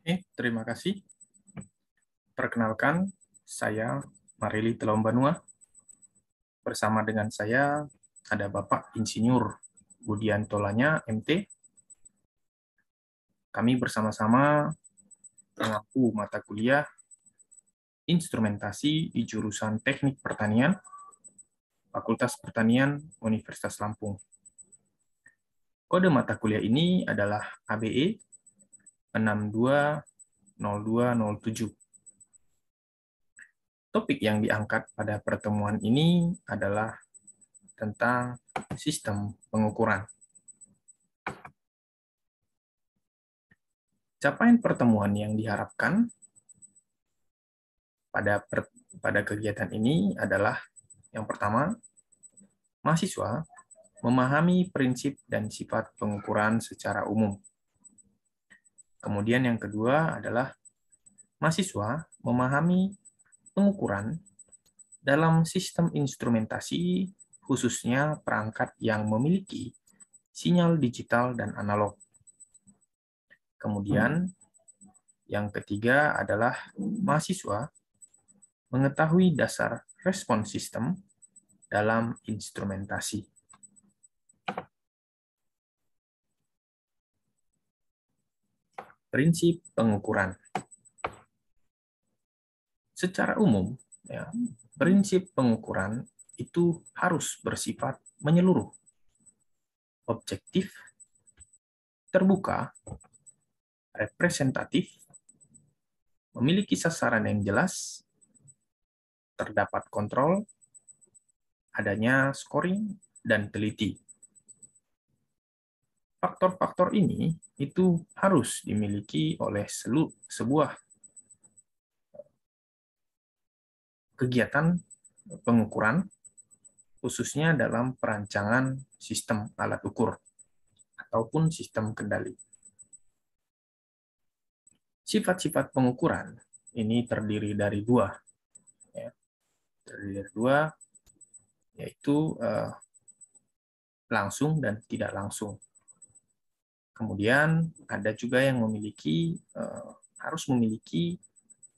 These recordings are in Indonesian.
Terima kasih. Perkenalkan, saya Marili Telombanua. Bersama dengan saya ada Bapak Insinyur Budianto Lanya, MT. Kami bersama-sama mengampu mata kuliah Instrumentasi di jurusan Teknik Pertanian, Fakultas Pertanian, Universitas Lampung. Kode mata kuliah ini adalah ABE 620207. Topik yang diangkat pada pertemuan ini adalah tentang sistem pengukuran. Capaian pertemuan yang diharapkan pada kegiatan ini adalah yang pertama, mahasiswa memahami prinsip dan sifat pengukuran secara umum. Kemudian yang kedua adalah mahasiswa memahami pengukuran dalam sistem instrumentasi, khususnya perangkat yang memiliki sinyal digital dan analog. Kemudian yang ketiga adalah mahasiswa mengetahui dasar respon sistem dalam instrumentasi. Prinsip pengukuran. Secara umum, prinsip pengukuran itu harus bersifat menyeluruh, objektif, terbuka, representatif, memiliki sasaran yang jelas, terdapat kontrol, adanya scoring, dan teliti. Faktor-faktor ini itu harus dimiliki oleh sebuah kegiatan pengukuran, khususnya dalam perancangan sistem alat ukur ataupun sistem kendali. Sifat-sifat pengukuran ini terdiri dari dua, yaitu langsung dan tidak langsung. Kemudian ada juga yang harus memiliki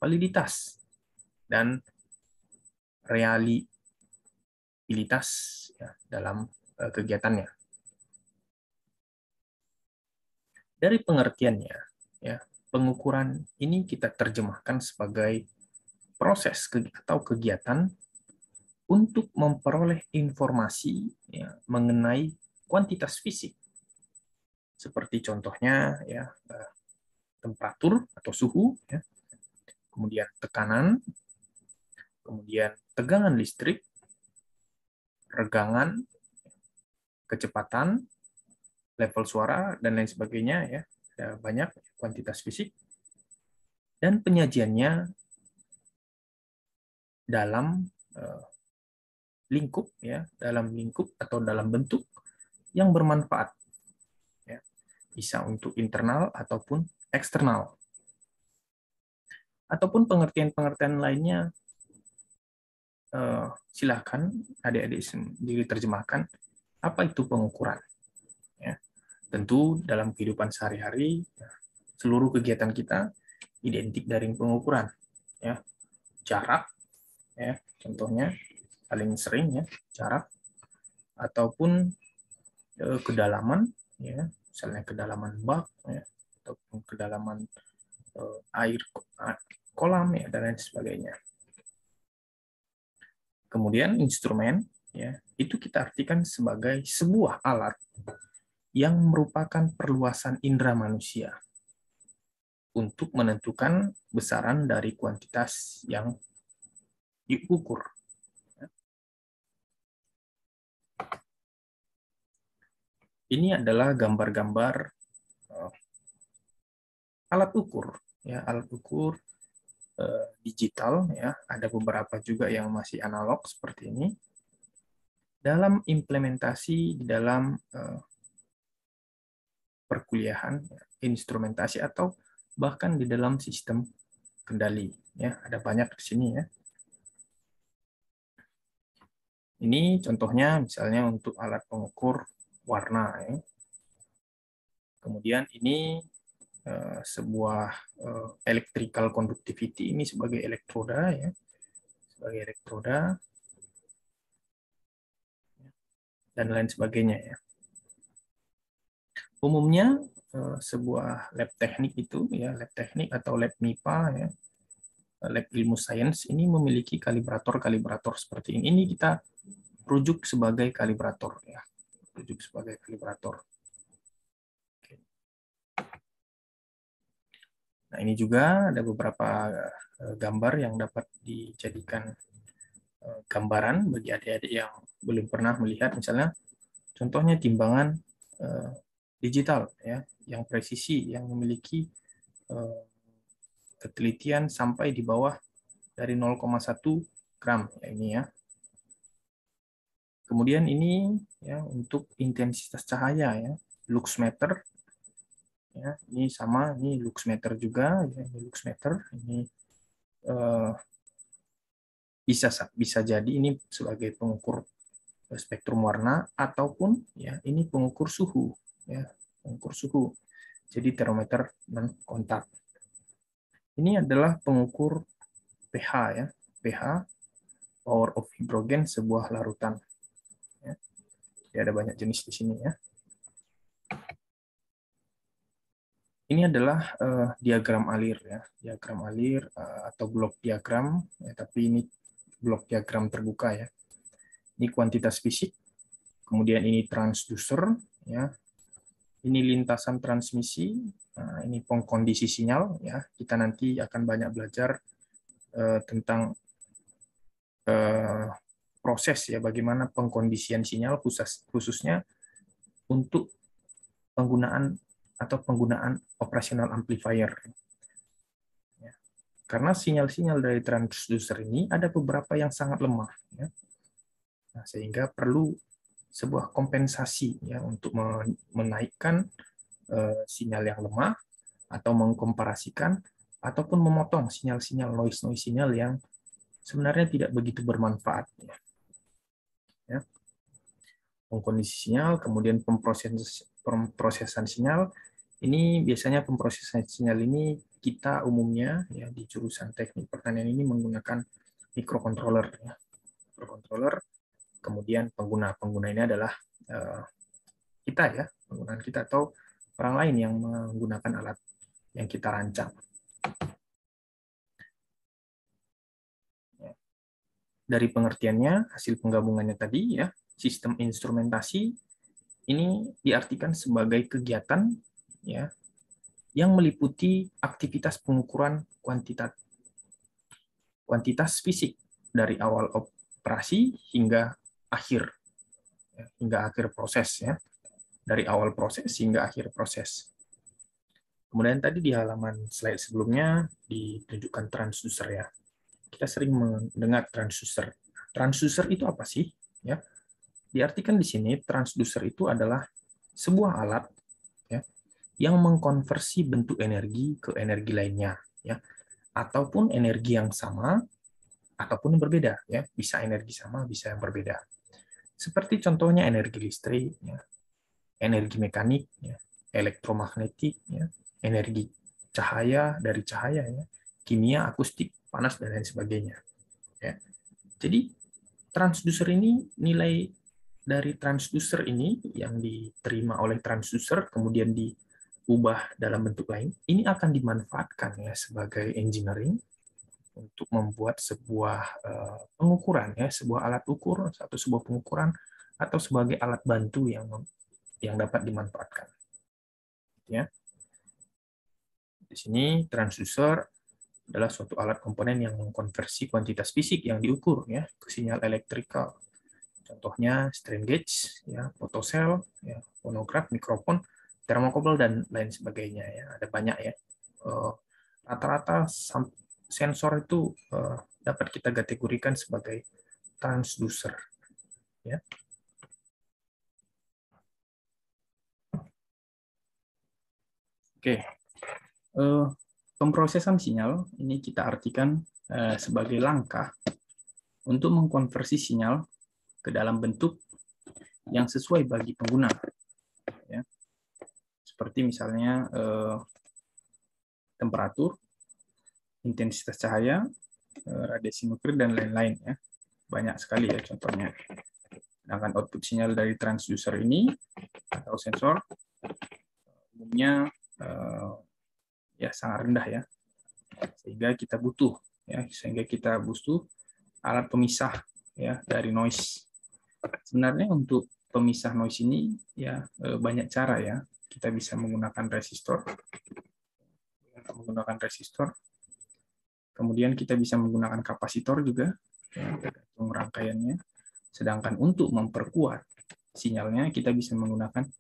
validitas dan reliabilitas dalam kegiatannya. Dari pengertiannya, pengukuran ini kita terjemahkan sebagai proses atau kegiatan untuk memperoleh informasi mengenai kuantitas fisik, seperti contohnya temperatur atau suhu, kemudian tekanan, kemudian tegangan listrik, regangan, kecepatan, level suara, dan lain sebagainya. Ada banyak kuantitas fisik, dan penyajiannya dalam lingkup, dalam lingkup atau dalam bentuk yang bermanfaat, bisa untuk internal ataupun eksternal. Ataupun pengertian-pengertian lainnya, silakan adik-adik sendiri terjemahkan apa itu pengukuran. Tentu dalam kehidupan sehari-hari, seluruh kegiatan kita identik dari pengukuran. Jarak, contohnya paling sering jarak, ataupun kedalaman, misalnya kedalaman bak, ataupun kedalaman air kolam, dan lain sebagainya. Kemudian instrumen, itu kita artikan sebagai sebuah alat yang merupakan perluasan indera manusia untuk menentukan besaran dari kuantitas yang diukur. Ini adalah gambar-gambar alat ukur, alat ukur digital, ada beberapa juga yang masih analog seperti ini. Dalam implementasi di dalam perkuliahan, instrumentasi, atau bahkan di dalam sistem kendali, ada banyak di sini. Ini contohnya misalnya untuk alat pengukur warna. Kemudian ini sebuah electrical conductivity ini sebagai elektroda, ya, sebagai elektroda dan lain sebagainya, ya. Umumnya sebuah lab teknik itu, ya, lab teknik atau lab MIPA, ya, lab ilmu sains ini memiliki kalibrator seperti ini. Ini kita rujuk sebagai kalibrator, ya, rujuk sebagai kalibrator. Nah, ini juga ada beberapa gambar yang dapat dijadikan gambaran bagi adik-adik yang belum pernah melihat, misalnya contohnya timbangan digital, ya, yang presisi, yang memiliki ketelitian sampai di bawah dari 0,1 gram, ya, ini, ya. Kemudian ini, ya, untuk intensitas cahaya, ya, luxmeter, ya, ini sama, ini luxmeter juga, ya, ini luxmeter, ini bisa jadi ini sebagai pengukur spektrum warna, ataupun, ya, ini pengukur suhu, ya, pengukur suhu. Jadi termometer non kontak. Ini adalah pengukur pH, ya, pH, power of hidrogen sebuah larutan. Ya. Jadi ada banyak jenis di sini, ya. Ini adalah diagram alir, ya, diagram alir atau blok diagram, ya, tapi ini blok diagram terbuka, ya. Ini kuantitas fisik, kemudian ini transducer, ya. Ini lintasan transmisi, nah, ini pengkondisi sinyal, ya. Kita nanti akan banyak belajar tentang proses, ya, bagaimana pengkondisian sinyal khususnya untuk penggunaan operasional amplifier. Ya. Karena sinyal-sinyal dari transducer ini ada beberapa yang sangat lemah, ya. Nah, sehingga perlu sebuah kompensasi, ya, untuk menaikkan sinyal yang lemah atau mengkomparasikan ataupun memotong sinyal-sinyal noise sinyal yang sebenarnya tidak begitu bermanfaat, ya. Pengkondisi sinyal, kemudian pemprosesan sinyal. Ini biasanya pemprosesan sinyal ini kita umumnya, ya, di jurusan teknik pertanian ini menggunakan microcontroller, ya. Microcontroller. Kemudian pengguna ini adalah kita, ya, penggunaan kita atau orang lain yang menggunakan alat yang kita rancang. Dari pengertiannya, hasil penggabungannya tadi, ya, sistem instrumentasi ini diartikan sebagai kegiatan, ya, yang meliputi aktivitas pengukuran kuantitas fisik dari awal operasi hingga akhir, ya, hingga akhir proses, ya, dari awal proses hingga akhir proses. Kemudian tadi di halaman slide sebelumnya ditunjukkan transducer, ya. Kita sering mendengar transducer. Transducer itu apa sih? Ya, diartikan di sini transducer itu adalah sebuah alat, ya, yang mengkonversi bentuk energi ke energi lainnya, ya, ataupun energi yang sama ataupun yang berbeda, ya, bisa energi sama, bisa yang berbeda. Seperti contohnya energi listrik, ya, energi mekanik, ya, elektromagnetik, ya, energi cahaya dari cahaya, ya, kimia, akustik, panas dan lain sebagainya, ya. Jadi transducer ini, nilai dari transducer ini yang diterima oleh transducer kemudian diubah dalam bentuk lain, ini akan dimanfaatkan, ya, sebagai engineering untuk membuat sebuah pengukuran, ya, sebuah alat ukur atau sebuah pengukuran atau sebagai alat bantu yang dapat dimanfaatkan, ya. Di sini transducer adalah suatu alat komponen yang mengkonversi kuantitas fisik yang diukur, ya, ke sinyal elektrikal. Contohnya strain gauge, ya, photocell, ya, fonograf, mikrofon, termokabel dan lain sebagainya, ya. Ada banyak, ya. Rata-rata sensor itu dapat kita kategorikan sebagai transducer, ya. Oke. Pemrosesan sinyal ini kita artikan sebagai langkah untuk mengkonversi sinyal ke dalam bentuk yang sesuai bagi pengguna, ya. Seperti misalnya temperatur, intensitas cahaya, radiasi nuklir, dan lain-lain ya. Banyak sekali ya contohnya. Sedangkan output sinyal dari transducer ini atau sensor umumnya ya sangat rendah ya. Sehingga kita butuh alat pemisah ya dari noise. Sebenarnya untuk pemisah noise ini ya banyak cara ya. Kita bisa menggunakan resistor. Kemudian kita bisa menggunakan kapasitor juga ya, tergantung rangkaiannya. Sedangkan untuk memperkuat sinyalnya kita bisa menggunakan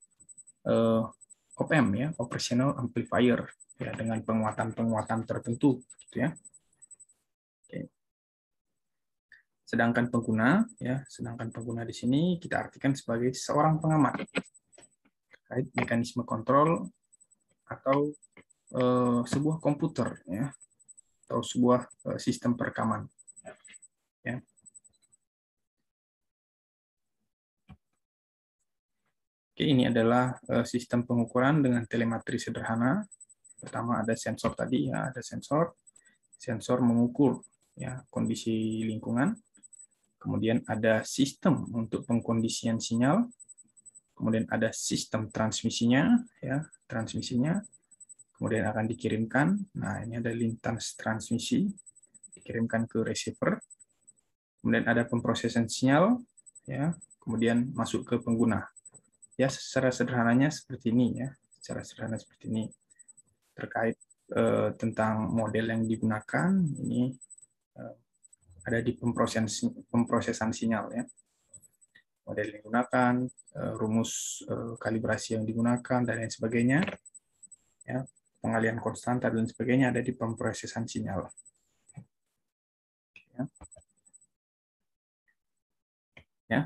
OPAMP ya, operational amplifier ya, dengan penguatan tertentu gitu ya. Oke. Sedangkan pengguna di sini kita artikan sebagai seorang pengamat terkait mekanisme kontrol atau sebuah komputer ya, atau sebuah sistem perekaman ya. Oke, ini adalah sistem pengukuran dengan telemetri sederhana. Pertama ada sensor tadi ya, ada sensor mengukur ya kondisi lingkungan. Kemudian ada sistem untuk pengkondisian sinyal. Kemudian ada sistem transmisinya ya, kemudian akan dikirimkan. Nah, ini ada lintas transmisi dikirimkan ke receiver. Kemudian ada pemrosesan sinyal ya, kemudian masuk ke pengguna. Ya, secara sederhananya seperti ini ya, terkait tentang model yang digunakan ini ada di pemrosesan sinyal ya, model yang digunakan, rumus kalibrasi yang digunakan dan lain sebagainya ya, pengalihan konstanta dan sebagainya ada di pemrosesan sinyal ya.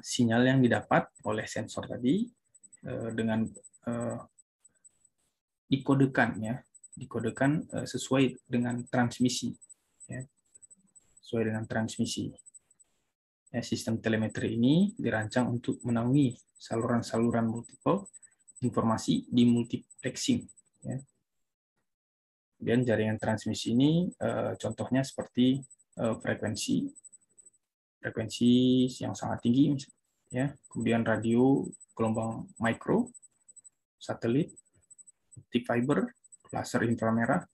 Sinyal yang didapat oleh sensor tadi dengan dikodekan sesuai dengan transmisi ya, ya, sistem telemetri ini dirancang untuk menaungi saluran-saluran multiple informasi di multiplexing ya. Kemudian jaringan transmisi ini contohnya seperti frekuensi yang sangat tinggi ya, kemudian radio gelombang mikro, satelit, optik fiber, laser inframerah,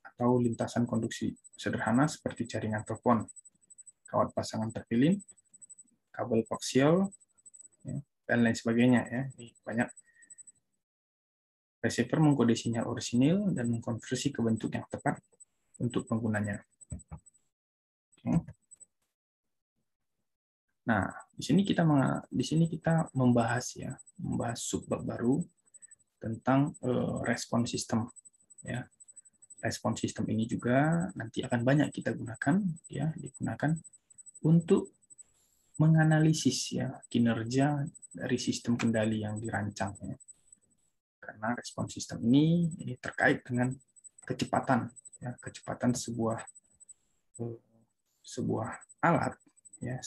atau lintasan konduksi sederhana seperti jaringan telepon, kawat pasangan terpilih, kabel koaksial, ya, dan lain sebagainya ya. Banyak. Receiver mengkode sinyal orisinil dan mengkonversi ke bentuk yang tepat untuk penggunanya. Nah, di sini kita membahas subbab baru tentang respon sistem ya. Respon sistem ini juga nanti akan banyak kita gunakan ya, digunakan untuk menganalisis ya kinerja dari sistem kendali yang dirancang ya. Karena respon sistem ini terkait dengan kecepatan ya, kecepatan sebuah alat ya,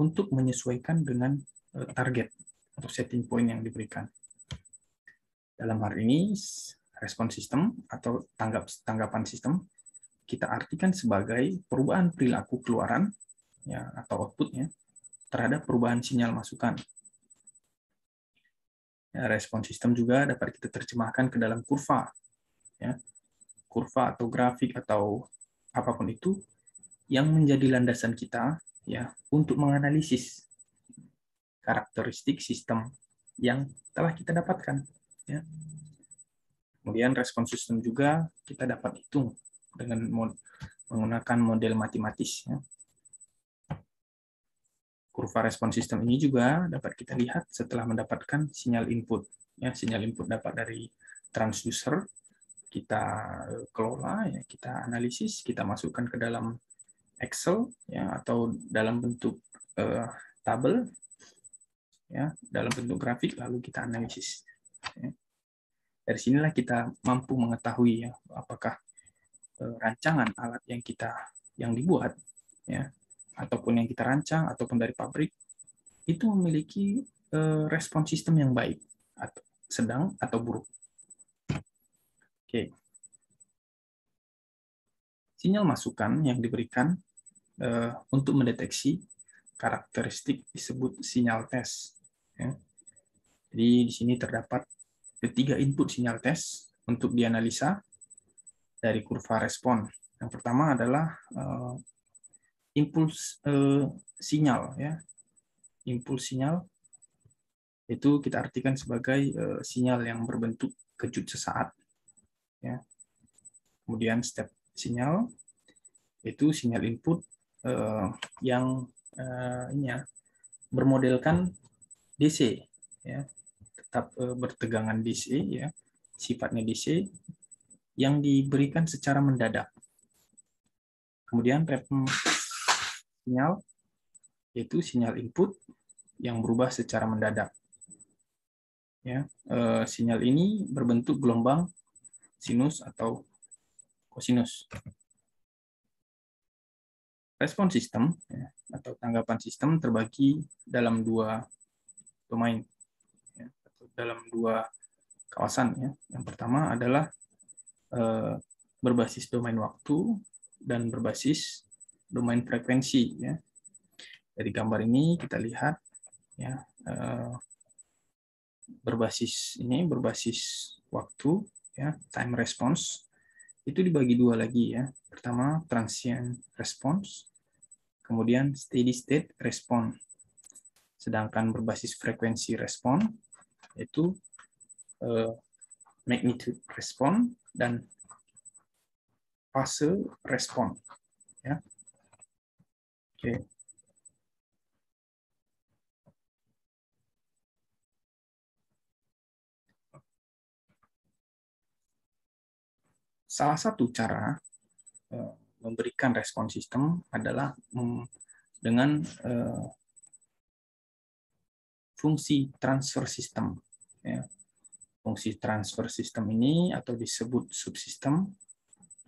untuk menyesuaikan dengan target atau setting point yang diberikan. Dalam hal ini respon sistem atau tanggapan sistem kita artikan sebagai perubahan perilaku keluaran ya, atau outputnya terhadap perubahan sinyal masukan. Ya, respon sistem juga dapat kita terjemahkan ke dalam kurva ya, kurva atau grafik atau apapun itu yang menjadi landasan kita ya untuk menganalisis karakteristik sistem yang telah kita dapatkan ya. Kemudian respon sistem juga kita dapat hitung dengan menggunakan model matematis ya. Kurva respon sistem ini juga dapat kita lihat setelah mendapatkan sinyal input ya. Sinyal input dapat dari transducer, kita kelola ya, kita analisis, kita masukkan ke dalam Excel ya, atau dalam bentuk tabel ya, dalam bentuk grafik, lalu kita analisis ya. Dari sinilah kita mampu mengetahui ya apakah rancangan alat yang dibuat ya, ataupun yang kita rancang ataupun dari pabrik itu memiliki respon sistem yang baik, atau sedang atau buruk. Oke. sinyal masukan yang diberikan untuk mendeteksi karakteristik disebut sinyal tes. Ya. Jadi di sini terdapat ketiga input sinyal tes untuk dianalisa dari kurva respon. Yang pertama adalah impuls sinyal, ya. Impuls sinyal itu kita artikan sebagai sinyal yang berbentuk kejut sesaat. Ya. Kemudian step sinyal itu sinyal input yang bermodelkan DC, ya, tetap bertegangan DC, ya, sifatnya DC yang diberikan secara mendadak. Kemudian respon sinyal yaitu sinyal input yang berubah secara mendadak. Ya, sinyal ini berbentuk gelombang sinus atau kosinus. Respon sistem, ya, atau tanggapan sistem terbagi dalam dua domain, ya, atau dalam dua kawasan. Ya. Yang pertama adalah berbasis domain waktu dan berbasis domain frekuensi. Ya. Dari gambar ini kita lihat, ya, berbasis waktu, ya, time response itu dibagi dua lagi, ya. Pertama transient response, kemudian steady state response. Sedangkan berbasis frekuensi respon itu magnitude respon dan fase respon. Ya. Oke. Salah satu cara memberikan respon sistem adalah dengan fungsi transfer system. Ya. Fungsi transfer system ini atau disebut subsistem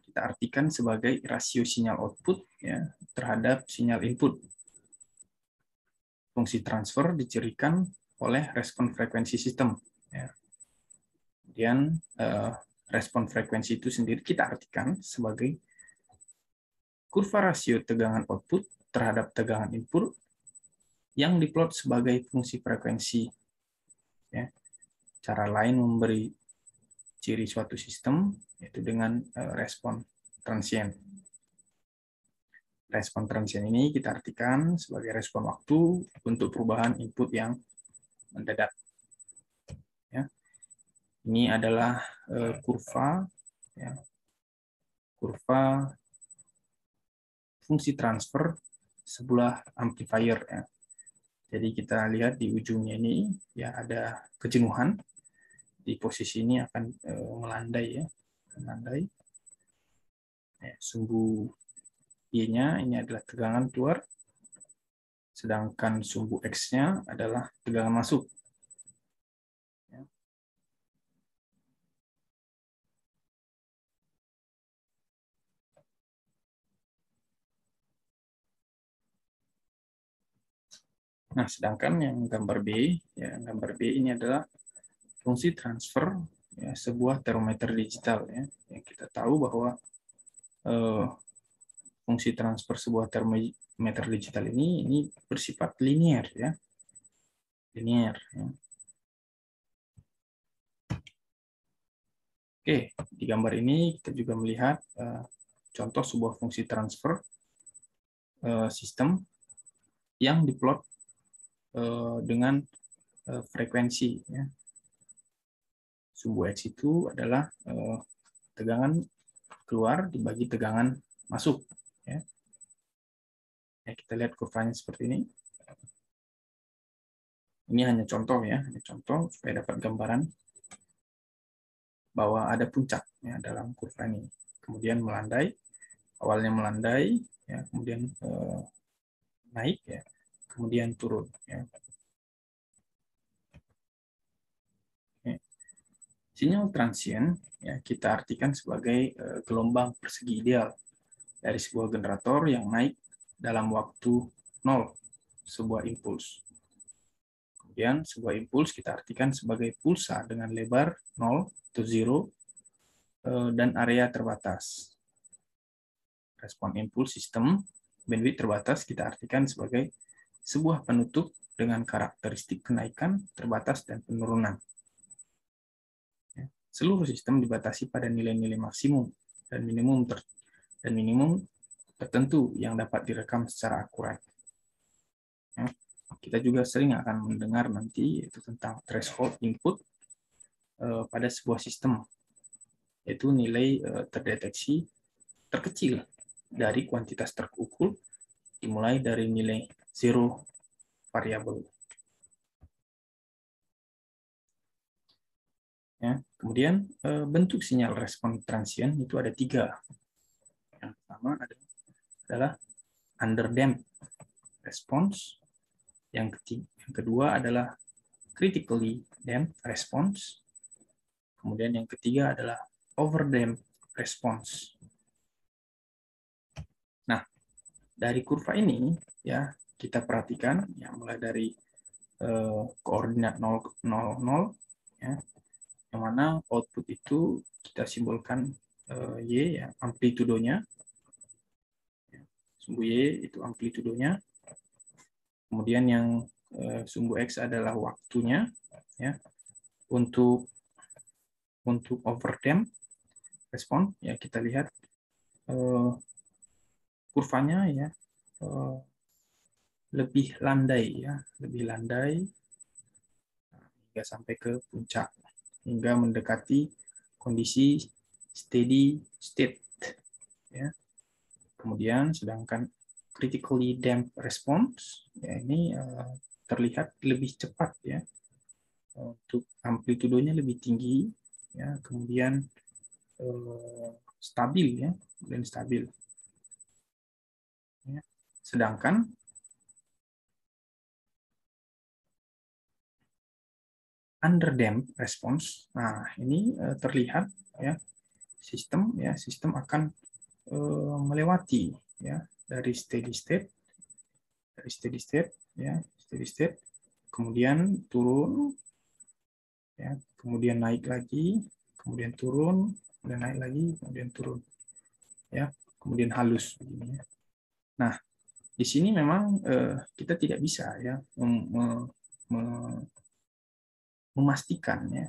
kita artikan sebagai rasio sinyal output, ya, terhadap sinyal input. Fungsi transfer dicirikan oleh respon frekuensi sistem. Ya. Kemudian respon frekuensi itu sendiri kita artikan sebagai kurva rasio tegangan output terhadap tegangan input yang diplot sebagai fungsi frekuensi. Ya. Cara lain memberi ciri suatu sistem yaitu dengan respon transient. Respon transient ini kita artikan sebagai respon waktu untuk perubahan input yang mendadak. Ya. Ini adalah kurva, ya, kurva fungsi transfer sebuah amplifier. Ya. Jadi kita lihat di ujungnya ini, ya, ada kejenuhan. Di posisi ini akan melandai, ya, melandai. Ya, sumbu Y-nya ini adalah tegangan keluar, sedangkan sumbu X-nya adalah tegangan masuk. Ya. Nah, sedangkan yang gambar B, ya, gambar B ini adalah fungsi transfer, ya, sebuah termometer digital. Ya. Yang kita tahu bahwa fungsi transfer sebuah termometer digital ini bersifat linier, ya, linier. Ya. Oke, di gambar ini kita juga melihat contoh sebuah fungsi transfer sistem yang diplot dengan frekuensi. Ya. Sumbu X itu adalah tegangan keluar dibagi tegangan masuk. Ya. Ya, kita lihat kurvanya seperti ini. Ini hanya contoh, ya, hanya contoh supaya dapat gambaran bahwa ada puncak, ya, dalam kurva ini. Kemudian melandai, awalnya melandai, ya, kemudian naik, ya, kemudian turun. Ya. Sinyal transient, ya, kita artikan sebagai gelombang persegi ideal dari sebuah generator yang naik dalam waktu 0, sebuah impuls. Kemudian sebuah impuls kita artikan sebagai pulsa dengan lebar 0 atau 0 dan area terbatas. Respon impuls sistem bandwidth terbatas kita artikan sebagai sebuah penutup dengan karakteristik kenaikan, terbatas, dan penurunan. Seluruh sistem dibatasi pada nilai-nilai maksimum dan minimum tertentu yang dapat direkam secara akurat. Kita juga sering akan mendengar nanti itu tentang threshold input pada sebuah sistem, yaitu nilai terdeteksi terkecil dari kuantitas terukur dimulai dari nilai zero variabel. Ya, kemudian bentuk sinyal respon transient itu ada 3. Yang pertama adalah underdamped response, yang kedua adalah critically damped response, kemudian yang ketiga adalah overdamped response. Nah, dari kurva ini ya kita perhatikan ya mulai dari koordinat 0, 0, 0 ya, yang mana output itu kita simbolkan Y ya, amplitudonya. Sumbu Y itu amplitudonya. Kemudian yang sumbu X adalah waktunya ya. Untuk overdamp respon ya kita lihat kurvanya ya lebih landai ya, lebih landai hingga sampai ke puncak, hingga mendekati kondisi steady state ya. Kemudian sedangkan critically damped response ya ini terlihat lebih cepat ya, untuk amplitudonya lebih tinggi ya, kemudian stabil ya, dan stabil ya. Sedangkan underdamped response, nah ini terlihat ya sistem akan melewati ya dari steady state ya, steady state, kemudian turun ya, kemudian naik lagi, kemudian turun, kemudian naik lagi, kemudian turun ya, kemudian halus begini ya. Nah, di sini memang kita tidak bisa ya memastikan ya,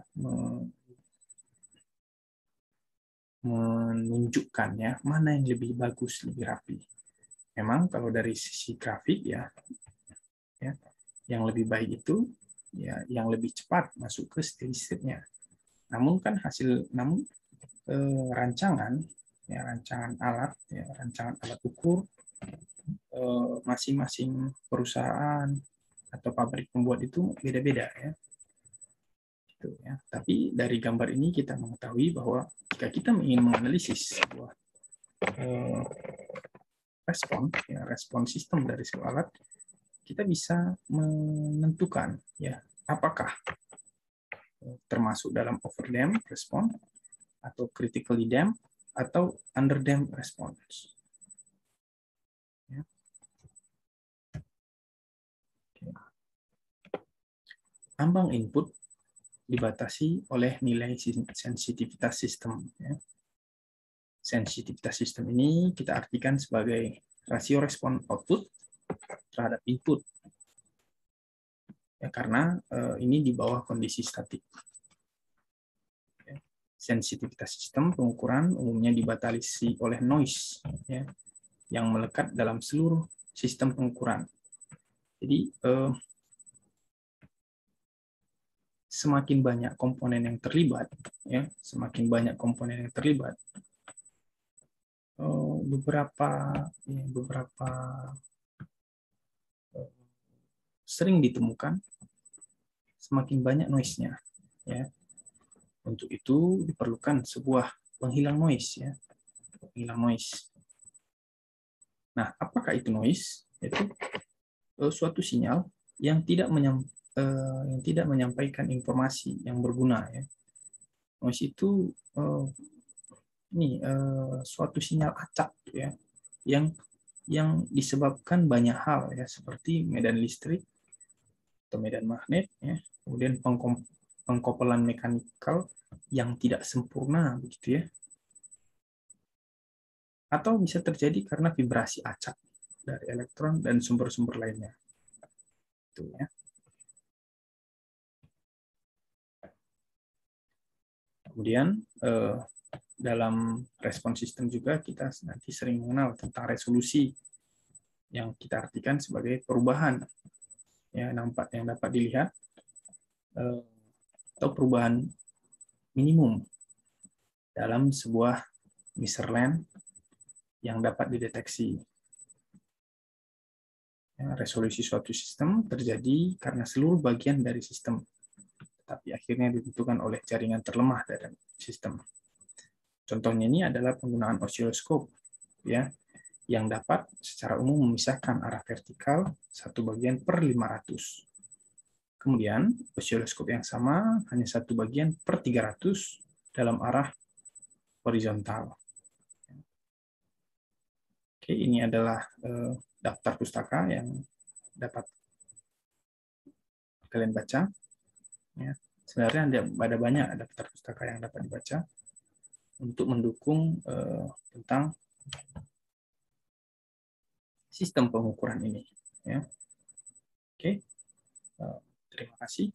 menunjukkannya mana yang lebih bagus, lebih rapi. Memang kalau dari sisi grafik ya yang lebih baik itu ya yang lebih cepat masuk ke steady state-nya. Namun kan rancangan alat rancangan alat ukur masing-masing perusahaan atau pabrik pembuat itu beda-beda ya. Ya. Tapi dari gambar ini kita mengetahui bahwa jika kita ingin menganalisis sebuah respon sistem dari sebuah alat, kita bisa menentukan ya apakah termasuk dalam overdamped response atau critically damped atau underdamped response. Ya. Ambang input dibatasi oleh nilai sensitivitas sistem. Ya. Sensitivitas sistem ini kita artikan sebagai rasio respon output terhadap input. Ya, karena ini di bawah kondisi statik. Ya. Sensitivitas sistem pengukuran umumnya dibatasi oleh noise ya, yang melekat dalam seluruh sistem pengukuran. Jadi semakin banyak komponen yang terlibat, ya, beberapa sering ditemukan semakin banyak noise-nya. Ya. Untuk itu diperlukan sebuah penghilang noise. Ya. Penghilang noise. Nah, apakah itu noise? Itu suatu sinyal yang tidak menyampaikan informasi yang berguna. Ya. Noise itu suatu sinyal acak ya, yang disebabkan banyak hal ya, seperti medan listrik atau medan magnet ya, kemudian pengkopelan mekanikal yang tidak sempurna begitu ya, atau bisa terjadi karena vibrasi acak dari elektron dan sumber-sumber lainnya. Itu ya. Kemudian dalam respon sistem juga kita nanti sering mengenal tentang resolusi yang kita artikan sebagai perubahan yang dapat dilihat atau perubahan minimum dalam sebuah Measurement yang dapat dideteksi. Resolusi suatu sistem terjadi karena seluruh bagian dari sistem, tetapi akhirnya ditentukan oleh jaringan terlemah dari sistem. Contohnya ini adalah penggunaan osiloskop, ya, yang dapat secara umum memisahkan arah vertikal satu bagian per 500. Kemudian, osiloskop yang sama hanya satu bagian per 300 dalam arah horizontal. Oke, ini adalah daftar pustaka yang dapat kalian baca. Ya, sebenarnya ada banyak daftar pustaka yang dapat dibaca untuk mendukung tentang sistem pengukuran ini. Ya. Oke, terima kasih.